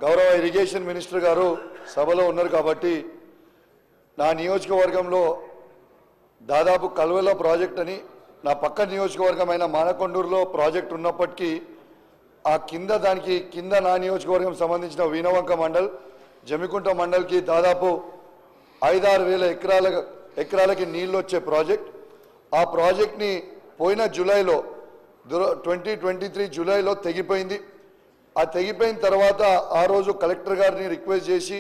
గౌరవ irrigation minister గారు సభలో ఉన్నారు కాబట్టి నా నియోజకవర్గంలో దాదాపు కల్వెల ప్రాజెక్ట్ అని నా పక్క నియోజకవర్గమైన మానకొండూరులో ప్రాజెక్ట్ ఉన్నప్పటికీ ఆ దానికి కింద నా నియోజకవర్గం సంబంధించిన వీణవంక మండల్ జమికుంట మండల్కి దాదాపు 5-6 వేల ఎకరాలకి నీళ్ళు వచ్చే ప్రాజెక్ట్. ఆ ప్రాజెక్ట్ని పోయిన జూలైలో 2023 జూలైలో తెగిపోయింది. ఆ తెగిపోయిన తర్వాత ఆ రోజు కలెక్టర్ గారిని రిక్వెస్ట్ చేసి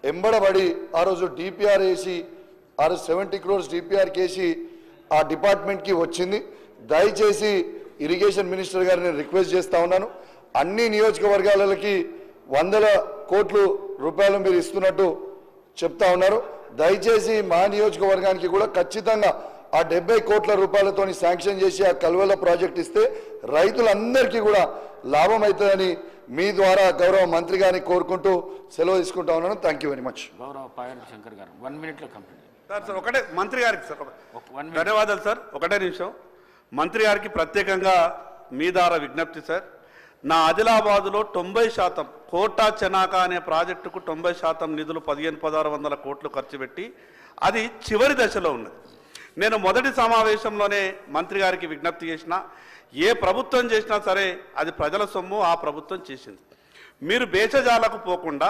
ఎంబడబడి ఆ రోజు డిపిఆర్ వేసి 70 crores డిపిఆర్ కేసి ఆ డిపార్ట్మెంట్కి వచ్చింది. దయచేసి ఇరిగేషన్ మినిస్టర్ గారిని రిక్వెస్ట్ చేస్తూ ఉన్నాను, అన్ని నియోజకవర్గాలకి 100 కోట్ల రూపాయలు మీరు ఇస్తున్నట్టు చెప్తా ఉన్నారు. దయచేసి మా నియోజకవర్గానికి కూడా ఖచ్చితంగా ఆ 70 కోట్ల రూపాయలతోని శాంక్షన్ చేసి ఆ కల్వెల ప్రాజెక్ట్ ఇస్తే రైతులందరికీ కూడా లాభం అవుతుందని మీ ద్వారా గౌరవ మంత్రి గారిని కోరుకుంటూ సెలవు తీసుకుంటా ఉన్నాను. Thank you very much. గౌరవ పాయల్ శంకర్ గారు 1 minute కంప్లీట్. సార్ ఒకటే మంత్రి గారికి సార్ ధన్యవాదాలు సార్. ఒకటే నిమిషం మంత్రి గారికి ప్రత్యేకంగా మీ ద్వారా విజ్ఞప్తి సార్. నా ఆదిలాబాదులో 90% కోటా చెనాక అనే ప్రాజెక్టుకు 90% నిధులు 15,1600 కోట్లు ఖర్చు పెట్టి అది చివరి దశలో ఉన్నది. నేను మొదటి సమావేశంలోనే మంత్రి గారికి విజ్ఞప్తి చేసిన, ఏ ప్రభుత్వం చేసినా సరే అది ప్రజల సొమ్ము, ఆ ప్రభుత్వం చేసింది. మీరు బేచజాలకు పోకుండా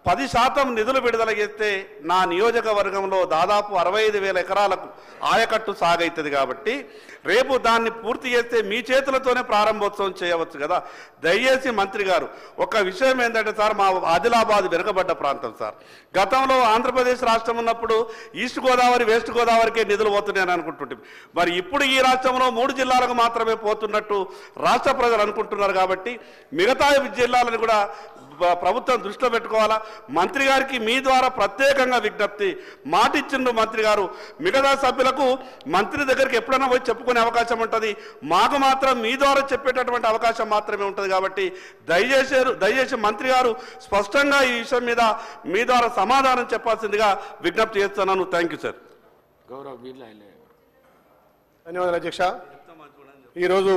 10% నిధులు విడుదల చేస్తే నా నియోజకవర్గంలో దాదాపు 65,000 ఎకరాలకు ఆయకట్టు సాగైతుంది. కాబట్టి రేపు దాన్ని పూర్తి చేస్తే మీ చేతులతోనే ప్రారంభోత్సవం చేయవచ్చు కదా. దయచేసి మంత్రి గారు ఒక విషయం ఏంటంటే సార్, మా ఆదిలాబాద్ వెనుకబడ్డ ప్రాంతం సార్. గతంలో ఆంధ్రప్రదేశ్ రాష్ట్రం ఉన్నప్పుడు ఈస్ట్ గోదావరి వెస్ట్ గోదావరికే నిధులు పోతున్నాయని అనుకుంటుంటే, మరి ఇప్పుడు ఈ రాష్ట్రంలో 3 జిల్లాలకు మాత్రమే పోతున్నట్టు రాష్ట్ర ప్రజలు అనుకుంటున్నారు. కాబట్టి మిగతా జిల్లాలను కూడా ప్రభుత్వం దృష్టిలో పెట్టుకోవాలా. మంత్రి గారికి మీ ద్వారా ప్రత్యేకంగా విజ్ఞప్తి, మాటిచ్చిండు మంత్రి గారు. మిగతా సభ్యులకు మంత్రి దగ్గరికి ఎప్పుడైనా పోయి చెప్పుకునే అవకాశం ఉంటుంది, మాకు మాత్రం మీ ద్వారా చెప్పేటటువంటి అవకాశం మాత్రమే ఉంటుంది. కాబట్టి దయచేసి మంత్రి గారు స్పష్టంగా ఈ విషయం మీద మీ ద్వారా సమాధానం చెప్పాల్సిందిగా విజ్ఞప్తి చేస్తున్నాను. Thank you sir. గౌరవ్ ధన్యవాదాలు అధ్యక్ష. ఈరోజు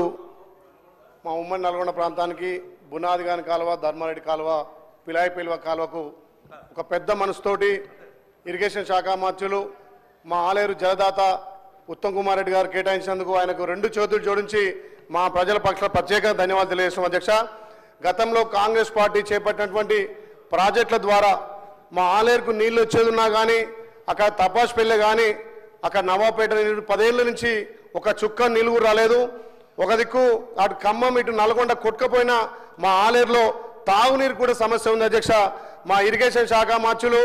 మా ఉమ్మడి నల్గొండ ప్రాంతానికి బునాదిగాని కాలువ, ధర్మారెడ్డి కాలువ, పిలాయిపేలువ కాలువకు ఒక పెద్ద మనసుతోటి ఇరిగేషన్ శాఖ మంత్రులు మా ఆలేరు జలదాత ఉత్తమ్ కుమార్ రెడ్డి గారు కేటాయించినందుకు ఆయనకు 2 చేతులు జోడించి మా ప్రజల పక్షాన ప్రత్యేక ధన్యవాదాలు తెలియజేస్తాం అధ్యక్ష. గతంలో కాంగ్రెస్ పార్టీ చేపట్టినటువంటి ప్రాజెక్టుల ద్వారా మా ఆలేరుకు నీళ్లు వచ్చేది ఉన్నా కానీ, అక్కడ తపాస్పల్లి కానీ, అక్కడ నవాపేట 10 ఏళ్ళ నుంచి ఒక చుక్క నీళ్ళు కూడా రాలేదు. ఒక దిక్కు అటు ఖమ్మం ఇటు నల్గొండ కొట్టుకపోయినా మా ఆలేరులో తాగునీరు కూడా సమస్య ఉంది అధ్యక్ష. మా ఇరిగేషన్ శాఖ మార్చులు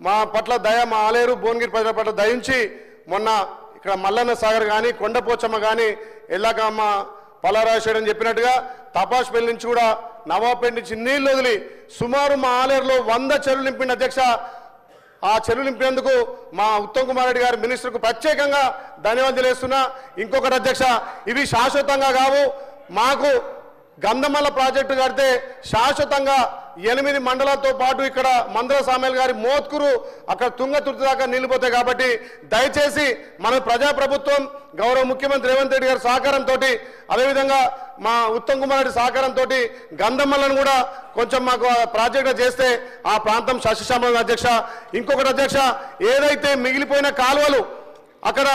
మా పట్ల మా ఆలేరు భువనగిరి ప్రజల పట్ల దయించి మొన్న ఇక్కడ మల్లన్న సాగర్ కానీ, కొండపోచమ్మ కానీ, ఎల్లాకమ్మ పలారాశేయడం చెప్పినట్టుగా తపాస్పల్లి నుంచి కూడా నవాపేట నుంచి నీళ్ళు వదిలి సుమారు మా ఆలేరులో 100 చెరువులు నింపిండి అధ్యక్ష. ఆ చెరువు నింపినందుకు మా ఉత్తమ్ కుమార్ రెడ్డి గారి మినిస్టర్కు ప్రత్యేకంగా ధన్యవాదాలు తెలియజేస్తున్నా. ఇంకొకటి అధ్యక్ష, ఇవి శాశ్వతంగా కావు. మాకు గంధమల్ల ప్రాజెక్టు కడితే శాశ్వతంగా 8 మండలాలతో పాటు ఇక్కడ మందర సామేల్ గారి మోత్కూరు అక్కడ తుంగతుర్తి దాకా నిలిపోతాయి. కాబట్టి దయచేసి మన ప్రజాప్రభుత్వం గౌరవ ముఖ్యమంత్రి రేవంత్ రెడ్డి గారి సహకారంతో, అదేవిధంగా మా ఉత్తమ్ కుమార్ రెడ్డి సహకారంతో గంధమల్లను కూడా కొంచెం మాకు ప్రాజెక్టు చేస్తే ఆ ప్రాంతం సస్యశ్యామలం అధ్యక్ష. ఇంకొకటి అధ్యక్ష, ఏదైతే మిగిలిపోయిన కాలువలు అక్కడ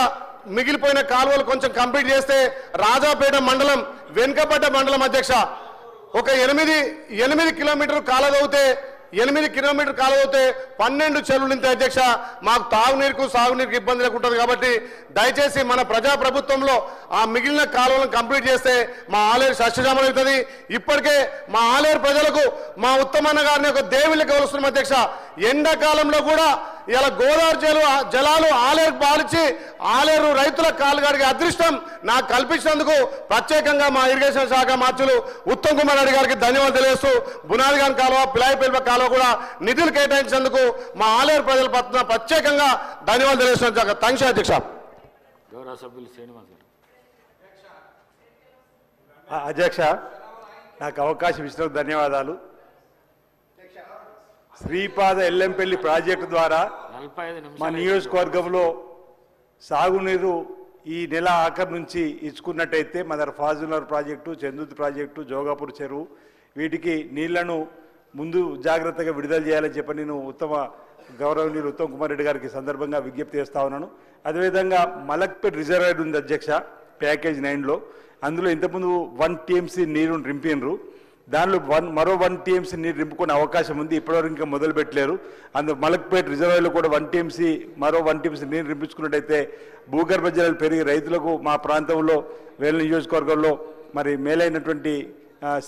మిగిలిపోయిన కాలువలు కొంచెం కంప్లీట్ చేస్తే రాజాపేట మండలం వెనుకబడ్డ మండలం అధ్యక్ష, ఒక 8 కిలోమీటర్లు కాలదవుతే 8 కిలోమీటర్ కాలదవుతే 12 చెరువులు నింతే అధ్యక్ష. మాకు తాగునీరుకు సాగునీరుకు ఇబ్బంది లేకుంటుంది. కాబట్టి దయచేసి మన ప్రజాప్రభుత్వంలో ఆ మిగిలిన కాలువలను కంప్లీట్ చేస్తే మా ఆలేరు సస్యశ్యామలం అవుతుంది. ఇప్పటికే మా ఆలేరు ప్రజలకు మా ఉత్తమన్న గారిని ఒక దేవుళ్ళకి వస్తున్నాం అధ్యక్ష. ఎండాకాలంలో కూడా ఇలా గోదావరి జలాలు ఆలేరు పాలించి ఆలేరు రైతుల కాలుగాడికి అదృష్టం నాకు కల్పించినందుకు ప్రత్యేకంగా మా ఇరిగేషన్ శాఖ మంత్రులు ఉత్తమ్ కుమార్ రెడ్డి గారికి ధన్యవాదాలు తెలియజేస్తూ, బునాదిగాన్ కాలువ, పిలాయిపేలువ కాలువ కూడా నిధులు కేటాయించినందుకు మా ఆలేరు ప్రజల పట్ల ప్రత్యేకంగా ధన్యవాదాలు తెలియజేస్తున్నారు. థ్యాంక్స్ అధ్యక్ష. గౌరవ సభ్యులు శ్రీనివాస్ గారు. అధ్యక్ష, నాకు అవకాశం ఇచ్చినందుకు ధన్యవాదాలు. శ్రీపాద ఎల్లంపల్లి ప్రాజెక్టు ద్వారా మా నియోజకవర్గంలో సాగునీరు ఈ నెల ఆఖరి నుంచి ఇచ్చుకున్నట్టయితే మదర్ ఫాజులర్ ప్రాజెక్టు, చందుర్తి ప్రాజెక్టు, జోగాపూర్ చెరువు వీటికి నీళ్లను ముందు జాగ్రత్తగా విడుదల చేయాలని చెప్పి నేను గౌరవనీయులు ఉత్తమ్ కుమార్ రెడ్డి గారికి సందర్భంగా విజ్ఞప్తి చేస్తా ఉన్నాను. అదేవిధంగా మలక్పేట్ రిజర్వాయర్ ఉంది అధ్యక్ష, ప్యాకేజ్ 9లో. అందులో ఇంతకుముందు 1 TMC నీరు నింపినరు. దానిలో మరో 1 TMC నీరు నింపుకునే అవకాశం ఉంది. ఇప్పటివరకు ఇంకా మొదలు పెట్టలేరు. మలక్పేట్ రిజర్వాయర్లో కూడా 1 TMC మరో 1 TMC నీరు నింపించుకున్నట్టయితే భూగర్భ జలాలు పెరిగి రైతులకు మా ప్రాంతంలో వేల నియోజకవర్గంలో మరి మేలైనటువంటి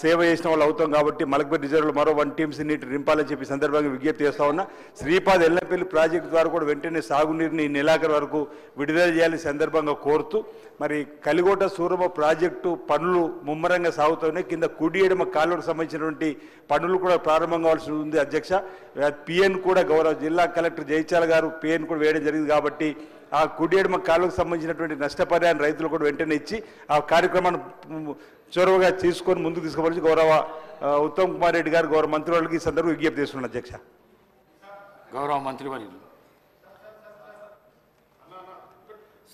సేవ చేసిన వాళ్ళు అవుతాం. కాబట్టి మలక్పేట్ రిజర్వాయర్లో మరో 1 TMC నీటి నింపాలని చెప్పి సందర్భంగా విజ్ఞప్తి చేస్తా ఉన్నా. శ్రీపాద్ ఎల్లంపల్లి ప్రాజెక్టు ద్వారా కూడా వెంటనే సాగునీరుని నెలాఖరు వరకు విడుదల చేయాలని సందర్భంగా కోరుతూ మరి కలిగోట సూరమ ప్రాజెక్టు పనులు ముమ్మరంగా సాగుతున్నాయి. కింద కుడి ఎడమ కాలువకు సంబంధించినటువంటి పనులు కూడా ప్రారంభం కావాల్సి ఉంది అధ్యక్ష. PN కూడా గౌరవ జిల్లా కలెక్టర్ జైచాల గారు PN కూడా వేయడం జరిగింది. కాబట్టి ఆ కుడి ఎడమ కాలువకు సంబంధించినటువంటి నష్టపరిహారం రైతులు కూడా వెంటనే ఇచ్చి ఆ కార్యక్రమాన్ని చొరవగా తీసుకొని ముందుకు తీసుకోవాల్సి గౌరవ ఉత్తమ్ కుమార్ రెడ్డి గారు గౌరవ మంత్రివర్యులకి ఈ సందర్భంగా విజ్ఞప్తి చేస్తున్నారు అధ్యక్ష. గౌరవ మంత్రివర్యులు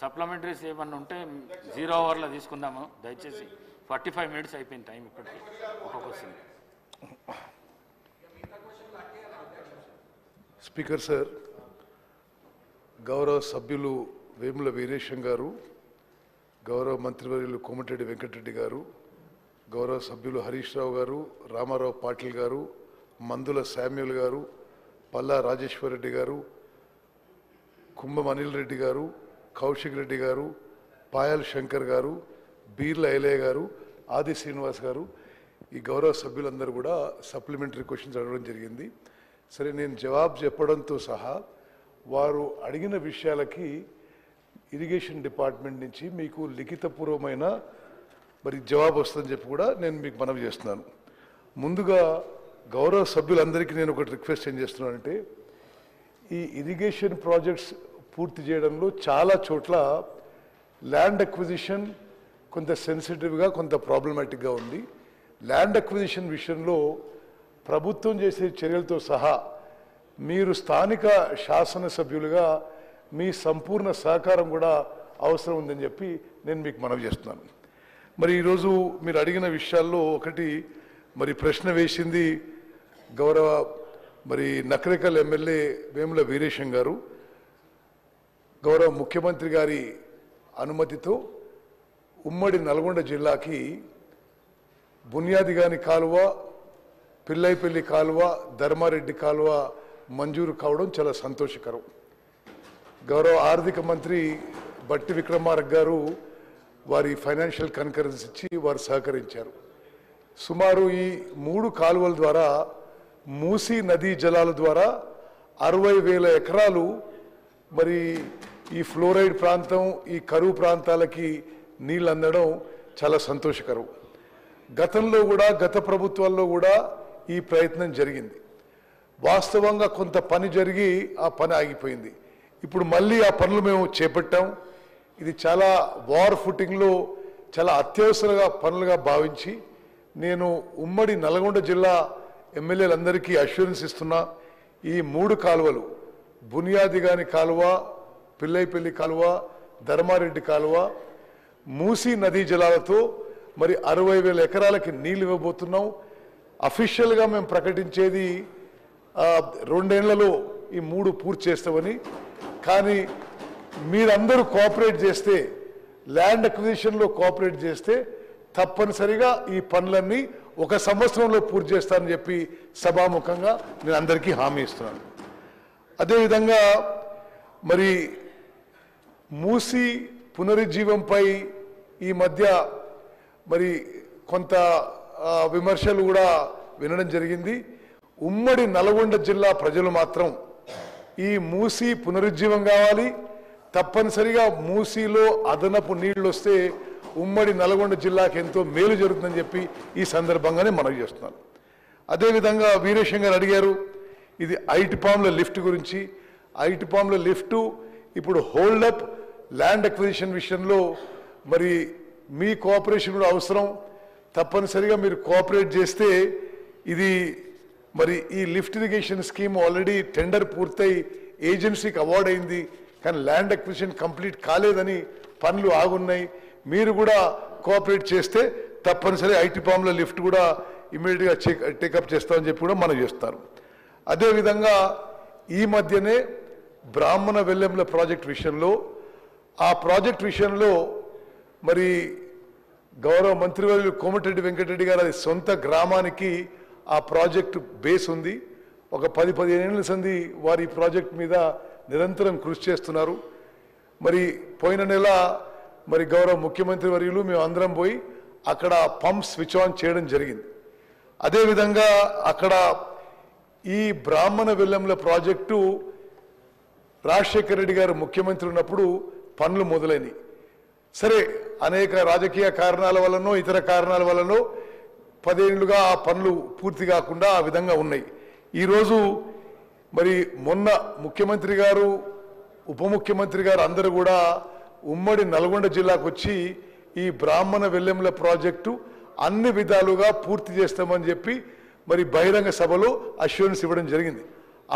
సప్లిమెంటరీస్ ఏమన్నా ఉంటే 0 అవర్లో తీసుకుందాము దయచేసి. 45 minutes అయిపోయింది టైం ఇప్పటికీ. ఒక క్వశ్చన్. స్పీకర్ సార్, గౌరవ సభ్యులు వేముల వీరేశం గారు, గౌరవ మంత్రివర్యులు కోమటిరెడ్డి వెంకటరెడ్డి గారు, గౌరవ సభ్యులు హరీష్ రావు గారు, రామారావు పాటిల్ గారు, మందుల శామ్యుల్ గారు, పల్లా రాజేశ్వర్ రెడ్డి గారు, కుంభం అనిల్ రెడ్డి గారు, కౌశిక్ రెడ్డి గారు, పాయల్ శంకర్ గారు, బీర్ల ఐలయ్య గారు, ఆది శ్రీనివాస్ గారు, ఈ గౌరవ సభ్యులందరూ కూడా సప్లిమెంటరీ క్వశ్చన్స్ అడగడం జరిగింది. సరే, నేను జవాబు చెప్పడంతో సహా వారు అడిగిన విషయాలకి ఇరిగేషన్ డిపార్ట్మెంట్ నుంచి మీకు లిఖితపూర్వమైన మరి జవాబు వస్తుందని చెప్పి కూడా నేను మీకు మనవి చేస్తున్నాను. ముందుగా గౌరవ సభ్యులందరికీ నేను ఒకటి రిక్వెస్ట్ ఏం చేస్తున్నానంటే, ఈ ఇరిగేషన్ ప్రాజెక్ట్స్ పూర్తి చేయడంలో చాలా చోట్ల ల్యాండ్ అక్విజిషన్ కొంత సెన్సిటివ్గా కొంత ప్రాబ్లమాటిక్గా ఉంది. ల్యాండ్ అక్విజిషన్ విషయంలో ప్రభుత్వం చేసే చర్యలతో సహా మీరు స్థానిక శాసనసభ్యులుగా మీ సంపూర్ణ సహకారం కూడా అవసరం ఉందని చెప్పి నేను మీకు మనవి చేస్తున్నాను. మరి ఈరోజు మీరు అడిగిన విషయాల్లో ఒకటి మరి ప్రశ్న వేసింది గౌరవ మరి నకరేకల్ ఎమ్మెల్యే వేముల వీరేశం గారు. గౌరవ ముఖ్యమంత్రి గారి అనుమతితో ఉమ్మడి నల్గొండ జిల్లాకి బునియాదిగాని కాలువ, పిల్లైపల్లి కాలువ, ధర్మారెడ్డి కాలువ మంజూరు కావడం చాలా సంతోషకరం. గౌరవ ఆర్థిక మంత్రి బట్టి విక్రమార్క గారు వారి ఫైనాన్షియల్ కన్కరెన్స్ ఇచ్చి వారు సహకరించారు. సుమారు ఈ 3 కాలువల ద్వారా మూసీ నదీ జలాల ద్వారా 60,000 ఎకరాలు మరి ఈ ఫ్లోరైడ్ ప్రాంతం, ఈ కరువు ప్రాంతాలకి నీళ్ళు అందడం చాలా సంతోషకరం. గతంలో కూడా గత ప్రభుత్వాల్లో కూడా ఈ ప్రయత్నం జరిగింది. వాస్తవంగా కొంత పని జరిగి ఆ పని ఆగిపోయింది. ఇప్పుడు మళ్ళీ ఆ పనులు మేము చేపట్టాం. ఇది చాలా వార్ ఫుటింగ్లో చాలా అత్యవసర పనులుగా భావించి నేను ఉమ్మడి నల్గొండ జిల్లా ఎమ్మెల్యేలందరికీ అష్యూరెన్స్ ఇస్తున్నా. ఈ 3 కాలువలు బునియాదిగాని కాలువ, పిల్లైపల్లి కాలువ, ధర్మారెడ్డి కాలువ మూసీ నదీ జలాలతో మరి 60,000 ఎకరాలకి నీళ్ళు ఇవ్వబోతున్నాం. అఫీషియల్గా మేము ప్రకటించేది 2 ఏళ్లలో ఈ 3 పూర్తి చేస్తామని. కానీ మీరందరూ కోఆపరేట్ చేస్తే, ల్యాండ్ అక్విజిషన్లో కోఆపరేట్ చేస్తే తప్పనిసరిగా ఈ పనులన్నీ 1 సంవత్సరంలో పూర్తి చేస్తానని చెప్పి సభాముఖంగా నేను అందరికీ హామీ ఇస్తున్నాను. అదేవిధంగా మరి మూసీ పునరుజ్జీవంపై ఈ మధ్య మరి కొంత విమర్శలు కూడా వినడం జరిగింది. ఉమ్మడి నల్గొండ జిల్లా ప్రజలు మాత్రం ఈ మూసీ పునరుజ్జీవం కావాలి, తప్పనిసరిగా మూసీలో అదనపు నీళ్లు వస్తే ఉమ్మడి నల్గొండ జిల్లాకి ఎంతో మేలు జరుగుతుందని చెప్పి ఈ సందర్భంగానే మనవి చేస్తున్నాను. అదేవిధంగా వీరేశం గారు అడిగారు ఇది ఐటిపామ్ల లిఫ్ట్ గురించి. ఐటిపామ్ల లిఫ్టు ఇప్పుడు హోల్డప్ ల్యాండ్ అక్విజిషన్ విషయంలో మరి మీ కోఆపరేషన్ కూడా అవసరం. తప్పనిసరిగా మీరు కోఆపరేట్ చేస్తే ఇది మరి ఈ lift irrigation scheme already tender పూర్తయి ఏజెన్సీకి అవార్డ్ అయింది. కానీ ల్యాండ్ అక్విజిషన్ కంప్లీట్ కాలేదని పనులు ఆగున్నాయి. మీరు కూడా కోఆపరేట్ చేస్తే తప్పనిసరి ఐటిపామ్ల లిఫ్ట్ కూడా ఇమీడియట్గా టేకప్ చేస్తామని చెప్పి కూడా మనం చేస్తారు. అదేవిధంగా ఈ మధ్యనే బ్రాహ్మణ వెల్లెంల ప్రాజెక్ట్ విషయంలో ఆ ప్రాజెక్ట్ విషయంలో మరి గౌరవ మంత్రివర్యులు కోమటిరెడ్డి వెంకటరెడ్డి గారు అది సొంత గ్రామానికి ఆ ప్రాజెక్టు బేస్ ఉంది. ఒక 10-15 ఏళ్ల సంది వారి ప్రాజెక్ట్ మీద నిరంతరం కృషి చేస్తున్నారు. మరి పోయిన నెల మరి గౌరవ ముఖ్యమంత్రి వర్యులు మేము అందరం పోయి అక్కడ పంప్ స్విచ్ ఆన్ చేయడం జరిగింది. అదేవిధంగా అక్కడ ఈ బ్రాహ్మణ వెల్లెంల ప్రాజెక్టు రాజశేఖర రెడ్డి గారు ముఖ్యమంత్రి ఉన్నప్పుడు పనులు మొదలైనవి. సరే అనేక రాజకీయ కారణాల వల్లనో ఇతర కారణాల వల్లనో 10 ఏళ్లుగా ఆ పనులు పూర్తి కాకుండా ఆ విధంగా ఉన్నాయి. ఈరోజు మరి మొన్న ముఖ్యమంత్రి గారు ఉప ముఖ్యమంత్రి గారు అందరూ కూడా ఉమ్మడి నల్గొండ జిల్లాకు వచ్చి ఈ బ్రాహ్మణ వెల్లెంల ప్రాజెక్టు అన్ని విధాలుగా పూర్తి చేస్తామని చెప్పి మరి బహిరంగ సభలో అష్యూరెన్స్ ఇవ్వడం జరిగింది.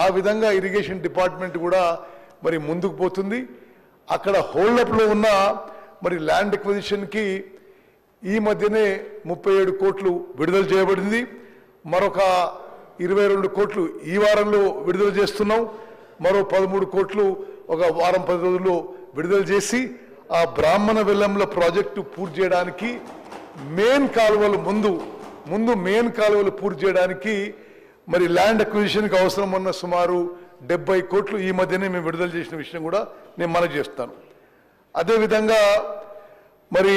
ఆ విధంగా ఇరిగేషన్ డిపార్ట్మెంట్ కూడా మరి ముందుకు పోతుంది. అక్కడ హోల్డప్లో ఉన్న మరి ల్యాండ్ ఎక్విజిషన్కి ఈ మధ్యనే 37 కోట్లు విడుదల చేయబడింది. మరొక 22 కోట్లు ఈ వారంలో విడుదల చేస్తున్నాం. మరో 13 కోట్లు ఒక వారం 10 రోజుల్లో విడుదల చేసి ఆ బ్రాహ్మణ వెల్లెంల ప్రాజెక్టు పూర్తి చేయడానికి మెయిన్ కాలువలు ముందు మెయిన్ కాలువలు పూర్తి చేయడానికి మరి ల్యాండ్ అక్విజిషన్కి అవసరం ఉన్న సుమారు 70 కోట్లు ఈ మధ్యనే మేము విడుదల చేసిన విషయం కూడా నేను మనవి చేస్తాను. అదేవిధంగా మరి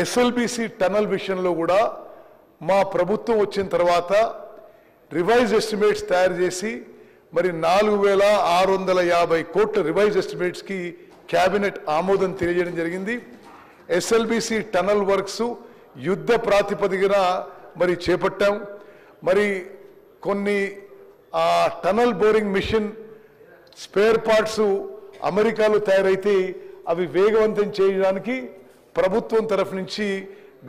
ఎస్ఎల్బిసి టనల్ విషయంలో కూడా మా ప్రభుత్వం వచ్చిన తర్వాత రివైజ్ ఎస్టిమేట్స్ తయారు చేసి మరి 4650 కోట్ల రివైజ్ ఎస్టిమేట్స్కి క్యాబినెట్ ఆమోదం తెలియజేయడం జరిగింది. ఎస్ఎల్బిసి టనల్ వర్క్స్ యుద్ధ ప్రాతిపదికన మరి చేపట్టాం. మరి కొన్ని tunnel boring machine spare parts అమెరికాలో తయారైతే అవి వేగవంతం చేయడానికి ప్రభుత్వం తరఫు నుంచి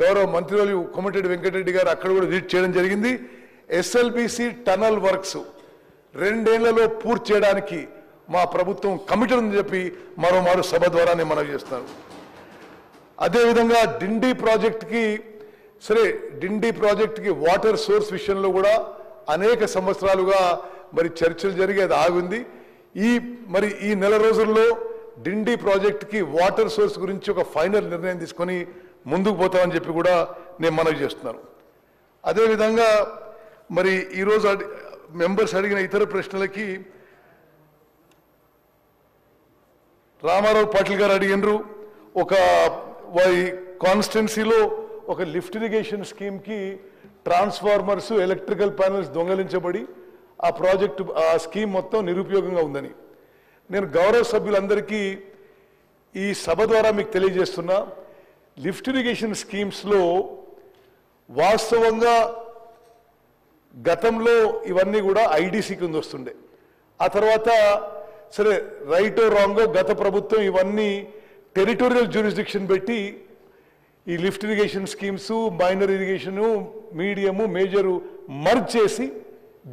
గౌరవ మంత్రివర్యులు కోమటిరెడ్డి వెంకటరెడ్డి గారు అక్కడ కూడా విజిట్ చేయడం జరిగింది. ఎస్ఎల్బిసి టనల్ వర్క్స్ 2 ఏళ్లలో పూర్తి చేయడానికి మా ప్రభుత్వం కమిటెడ్ ఉందని చెప్పి మరోమారు సభ ద్వారా నేను మనవి చేస్తాను. అదేవిధంగా డిండి ప్రాజెక్టుకి వాటర్ సోర్స్ విషయంలో కూడా అనేక సంవత్సరాలుగా మరి చర్చలు జరిగి అది ఆగింది. ఈ నెల రోజుల్లో డిండి ప్రాజెక్టుకి వాటర్ సోర్స్ గురించి ఒక ఫైనల్ నిర్ణయం తీసుకొని ముందుకు పోతామని చెప్పి కూడా నేను మనవి చేస్తున్నాను. అదేవిధంగా మరి ఈరోజు మెంబర్స్ అడిగిన ఇతర ప్రశ్నలకి రామారావు పాటిల్ గారు అడిగినారు. ఒక వారి కాన్స్టిట్యున్సీలో ఒక లిఫ్ట్ ఇరిగేషన్ స్కీమ్కి ట్రాన్స్ఫార్మర్స్ ఎలక్ట్రికల్ ప్యానెల్స్ దొంగలించబడి ఆ ప్రాజెక్టు ఆ స్కీమ్ మొత్తం నిరుపయోగంగా ఉందని నేను గౌరవ సభ్యులందరికీ ఈ సభ ద్వారా మీకు తెలియజేస్తున్నా. లిఫ్ట్ ఇరిగేషన్ స్కీమ్స్లో వాస్తవంగా గతంలో ఇవన్నీ కూడా ఐడిసి కింద వస్తుండే. ఆ తర్వాత సరే రైటో రాంగో గత ప్రభుత్వం ఇవన్నీ టెరిటోరియల్ జ్యూరిస్డిక్షన్ పెట్టి ఈ lift irrigation schemes minor irrigation medium major merge చేసి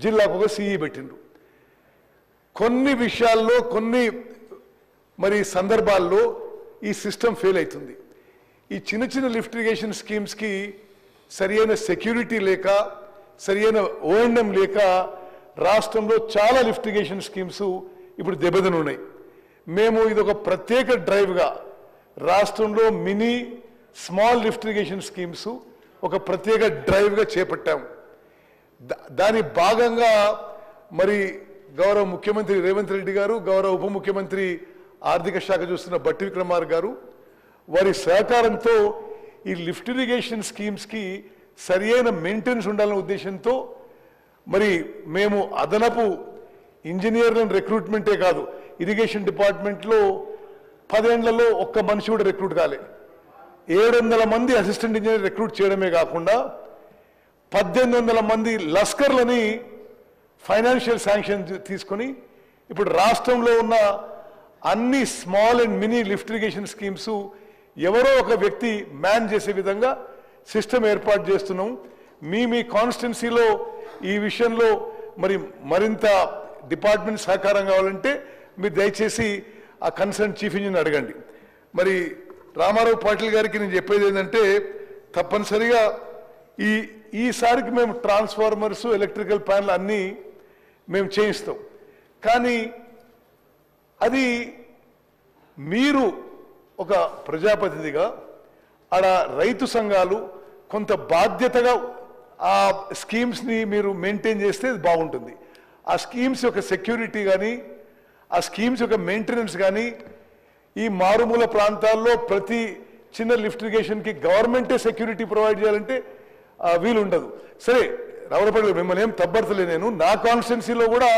జిల్లాకు ఒక సిఈ పెట్టిండ్రు. కొన్ని విషయాల్లో కొన్ని మరి సందర్భాల్లో ఈ సిస్టమ్ ఫెయిల్ అవుతుంది. ఈ చిన్న లిఫ్ట్ ఇరిగేషన్ స్కీమ్స్కి సరియైన సెక్యూరిటీ లేక సరియైన ఓఎంఎం లేక రాష్ట్రంలో చాలా లిఫ్ట్ ఇరిగేషన్ స్కీమ్స్ ఇప్పుడు దెబ్బతిని ఉన్నాయి. మేము ఇది ఒక ప్రత్యేక డ్రైవ్గా రాష్ట్రంలో mini small lift irrigation schemes ఒక ప్రత్యేక డ్రైవ్గా చేపట్టాము. దాని భాగంగా మరి గౌరవ ముఖ్యమంత్రి రేవంత్ రెడ్డి గారు, గౌరవ ఉప ముఖ్యమంత్రి ఆర్థిక శాఖ చూస్తున్న బట్టి విక్రమార్ గారు వారి సహకారంతో ఈ లిఫ్ట్ ఇరిగేషన్ స్కీమ్స్కి సరియైన మెయింటెనెన్స్ ఉండాలనే ఉద్దేశంతో మరి మేము అదనపు ఇంజనీర్లను రిక్రూట్మెంటే కాదు, ఇరిగేషన్ డిపార్ట్మెంట్లో 10 ఏళ్లలో ఒక్క మనిషి కూడా రిక్రూట్ కాలే. 700 మంది అసిస్టెంట్ ఇంజనీర్ రిక్రూట్ చేయడమే కాకుండా 1800 మంది లస్కర్లని ఫైనాన్షియల్ శాంక్షన్ తీసుకొని ఇప్పుడు రాష్ట్రంలో ఉన్న అన్ని small and mini lift irrigation schemes ఎవరో ఒక వ్యక్తి మ్యాన్ చేసే విధంగా సిస్టమ్ ఏర్పాటు చేస్తున్నాం. మీ కాన్స్టిట్యున్సీలో ఈ విషయంలో మరింత డిపార్ట్మెంట్ సహకారం కావాలంటే మీరు దయచేసి ఆ కన్సర్న్ చీఫ్ ఇంజనీర్ అడగండి. మరి రామారావు పాటిల్ గారికి నేను చెప్పేది ఏంటంటే తప్పనిసరిగా ఈసారికి మేము ట్రాన్స్ఫార్మర్స్ ఎలక్ట్రికల్ ప్యానల్ అన్నీ మేము చేయిస్తాం. కానీ అది మీరు ఒక ప్రజాప్రతినిధిగా ఆడ రైతు సంఘాలు కొంత బాధ్యతగా ఆ స్కీమ్స్ని మీరు మెయింటైన్ చేస్తే బాగుంటుంది. ఆ స్కీమ్స్ యొక్క సెక్యూరిటీ కానీ ఆ స్కీమ్స్ యొక్క మెయింటెనెన్స్ కానీ ఈ మారుమూల ప్రాంతాల్లో ప్రతి చిన్న లిఫ్ట్ ఇరిగేషన్కి గవర్నమెంటే సెక్యూరిటీ ప్రొవైడ్ చేయాలంటే వీలు ఉండదు. సరే రావులపల్లి మిమ్మల్ని ఏం తబ్బర్తలే, నేను నా కాన్స్టిట్యున్సీలో కూడా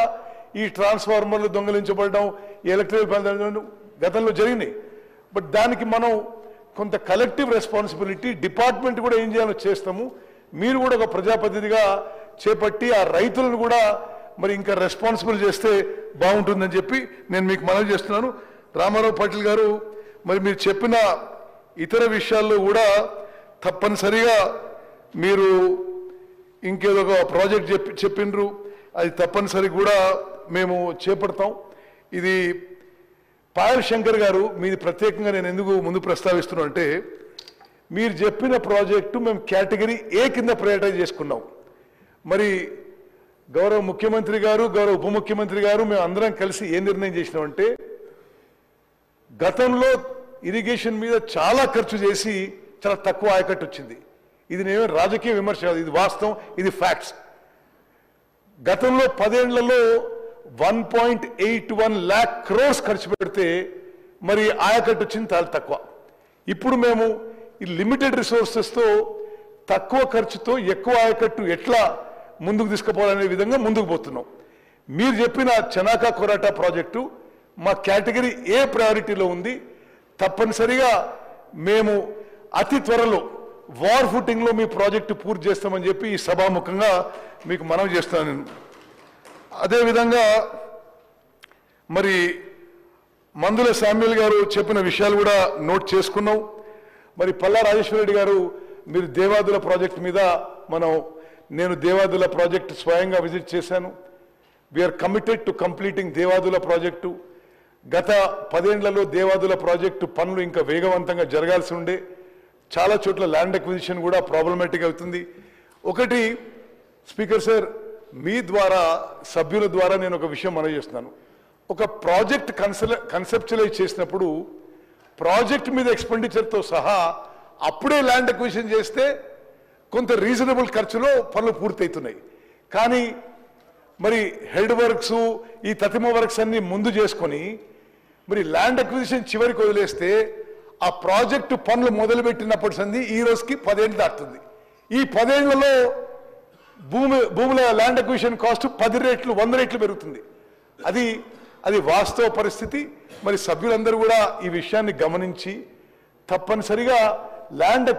ఈ ట్రాన్స్ఫార్మర్లు దొంగలించబడడం, ఈ ఎలక్ట్రికల్ గతంలో జరిగినాయి. బట్ దానికి మనం కొంత కలెక్టివ్ రెస్పాన్సిబిలిటీ డిపార్ట్మెంట్ కూడా ఏం చేయాలో చేస్తాము. మీరు కూడా ఒక ప్రజాప్రతినిధిగా చేపట్టి ఆ రైతులను కూడా మరి ఇంకా రెస్పాన్సిబుల్ చేస్తే బాగుంటుందని చెప్పి నేను మీకు మనవి చేస్తున్నాను. రామారావు పాటిల్ గారు, మరి మీరు చెప్పిన ఇతర విషయాల్లో కూడా తప్పనిసరిగా మీరు ఇంకేదో ఒక ప్రాజెక్ట్ చెప్పిండ్రు, అది తప్పనిసరి కూడా మేము చేపడతాం. ఇది పాయల్ శంకర్ గారు, మీది ప్రత్యేకంగా నేను ఎందుకు ముందు ప్రస్తావిస్తున్నాను అంటే, మీరు చెప్పిన ప్రాజెక్టు మేము కేటగిరీ ఏ కింద ప్రయారిటైజ్ చేసుకున్నాం. మరి గౌరవ ముఖ్యమంత్రి గారు, గౌరవ ఉప ముఖ్యమంత్రి గారు, మేము అందరం కలిసి ఏ నిర్ణయం చేసినామంటే, గతంలో ఇరిగేషన్ మీద చాలా ఖర్చు చేసి చాలా తక్కువ ఆయకట్టు వచ్చింది. ఇది నేను రాజకీయ విమర్శ కాదు, ఇది వాస్తవం, ఇది ఫ్యాక్ట్స్. గతంలో 10 ఏళ్లలో 1.81 lakh crores ఖర్చు పెడితే మరి ఆయకట్టు వచ్చింది చాలా తక్కువ. ఇప్పుడు మేము ఈ లిమిటెడ్ రిసోర్సెస్తో తక్కువ ఖర్చుతో ఎక్కువ ఆయకట్టు ఎట్లా ముందుకు తీసుకుపోవాలనే విధంగా ముందుకు పోతున్నాం. మీరు చెప్పిన చనాకా కొరాటా ప్రాజెక్టు మా కేటగిరీ ఏ ప్రయారిటీలో ఉంది. తప్పనిసరిగా మేము అతి త్వరలో వార్ ఫుటింగ్లో మీ ప్రాజెక్టు పూర్తి చేస్తామని చెప్పి ఈ సభాముఖంగా మీకు మనవి చేస్తాను నేను. అదేవిధంగా మరి మందుల శామ్యుల్ గారు చెప్పిన విషయాలు కూడా నోట్ చేసుకున్నాం. మరి పల్లా రాజేశ్వరరెడ్డి గారు, మీరు దేవాదుల ప్రాజెక్టు మీద నేను దేవాదుల ప్రాజెక్టు స్వయంగా విజిట్ చేశాను. We're committed to completing Devadula project. గత 10 ఏళ్లలో దేవాదుల ప్రాజెక్టు పనులు ఇంకా వేగవంతంగా జరగాల్సి ఉండే, చాలా చోట్ల ల్యాండ్ అక్విజిషన్ కూడా ప్రాబ్లమాటిక్ అవుతుంది. ఒకటి స్పీకర్ సార్, మీ ద్వారా సభ్యుల ద్వారా నేను ఒక విషయం మనవి చేస్తున్నాను. ఒక ప్రాజెక్ట్ కన్సెప్చువలైజ్ చేసినప్పుడు ప్రాజెక్ట్ మీద ఎక్స్పెండిచర్తో సహా అప్పుడే ల్యాండ్ అక్విజిషన్ చేస్తే కొంత రీజనబుల్ ఖర్చులో పనులు పూర్తవుతున్నాయి. కానీ మరి హెడ్ వర్క్స్, ఈ తతిమ వర్క్స్ అన్ని ముందు చేసుకొని మరి ల్యాండ్ అక్విజిషన్ చివరికి వదిలేస్తే ఆ ప్రాజెక్టు పనులు మొదలుపెట్టినప్పటి సంది ఈ రోజుకి 10 ఏళ్ళు దాటుతుంది. ఈ 10 ఏళ్లలో భూముల ల్యాండ్ అక్విజిషన్ కాస్ట్ 10 రెట్లు 100 రెట్లు పెరుగుతుంది. అది వాస్తవ పరిస్థితి. మరి సభ్యులందరూ కూడా ఈ విషయాన్ని గమనించి తప్పనిసరిగా ల్యాండ్